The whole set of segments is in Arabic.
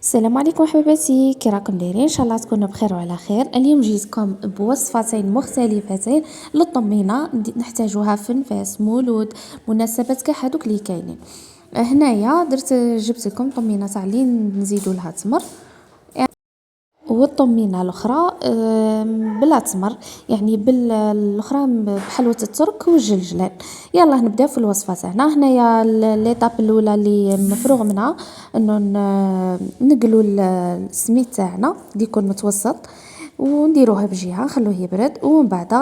السلام عليكم حبيباتي، كي راكم دايرين؟ ان شاء الله تكونوا بخير وعلى خير. اليوم جيتكم بوصفتين مختلفتين للطمينه نحتاجوها في نفاس مولود مناسبات كاع هذوك اللي كاينين. هنايا جبت لكم طمينه تاع اللي نزيدوا لها تمر، والطمينه الاخرى بلا تمر، يعني بالاخرى بحلوه الترك والجلجلان. يلا نبداو في الوصفه تاعنا. هنايا ليطاب الاولى اللي مفروغ منها انه نقلوا السميد تاعنا اللي يكون متوسط ونديروها بجهه نخلوه يبرد، ومن بعد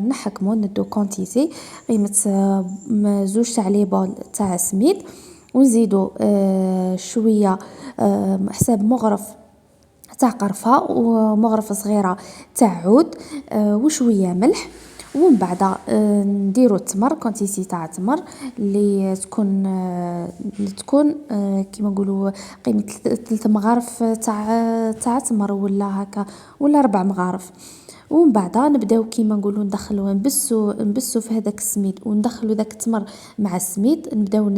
نحكموا ندو كونتيتي قيمه زوج تاع لي بول تاع سميد، ونزيدو شويه حساب مغرف تاع قرفة ومغرفة صغيرة تاع عود، وشوية ملح. ومن بعد نديرو التمر، كونتيتي تاع التمر اللي تكون كيما نقولوا قيمة 3 مغارف تاع تمر، ولا هكا، ولا 4 مغارف. ومن بعد نبداو كيما نقولوا ندخلوا نبسو في هذاك السميد، وندخلوا داك التمر مع السميد، نبداو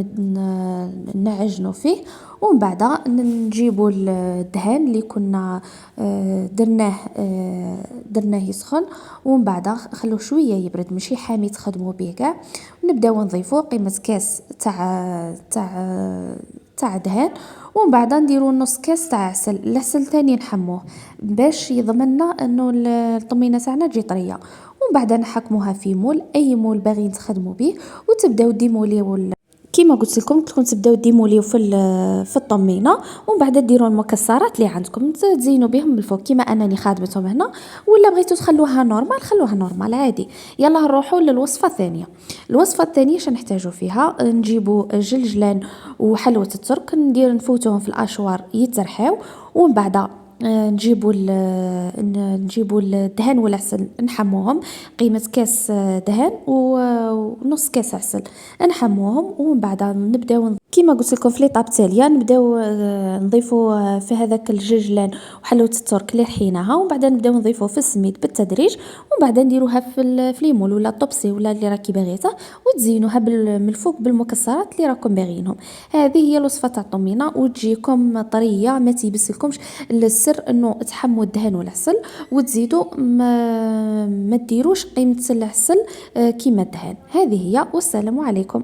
نعجنوا فيه. ومن بعد نجيبوا الدهان اللي كنا درناه يسخن، ومن بعد خلوه شويه يبرد ماشي حامي تخدموا به كاع. ونبداو نضيفوا قيمه كاس تاع دهان، ومن بعد نديروا نص كاس تاع عسل. العسل ثاني نحموه باش يضمننا انه الطمينه تاعنا تجي طريه. ومن بعد نحكموها في مول، اي مول باغيين تخدموا به، وتبداو ديموليو كيما قلت لكم تبداو ديموليو في الطمينه. ومن بعد ديروا المكسرات اللي عندكم تزينوا بهم من الفوق كيما انني خادمتهم هنا، ولا بغيتو تخلوها نورمال خلوها نورمال عادي. يلا نروحوا للوصفه الثانيه. الوصفه الثانيه نحتاجوا فيها نجيبوا جلجلان وحلوه الترك، نفوتوهم في الاشوار يترحاو. ومن بعد نجيبوا الدهن والعسل نحموهم، قيمة كاس دهن ونص كاس عسل نحموهم. ومن بعد نبداو كيما قلت لكم في ليطاب التاليه نبداو نضيفوا في هذاك الجلجلان وحلوه الترك اللي رحيناها، ومن بعد نبداو نضيفوا في السميد بالتدريج. ومن بعد نديروها في ليمون ولا الطبسي ولا اللي راكي باغيته، وتزينوها من الفوق بالمكسرات اللي راكم باغينهم. هذه هي الوصفه تاع الطمينه، وتجيكم طريه ما تيبسلكمش. السر انه تحموا الدهن والعسل، وتزيدوا ما ديروش قيمه العسل كيما الدهن. هذه هي، والسلام عليكم.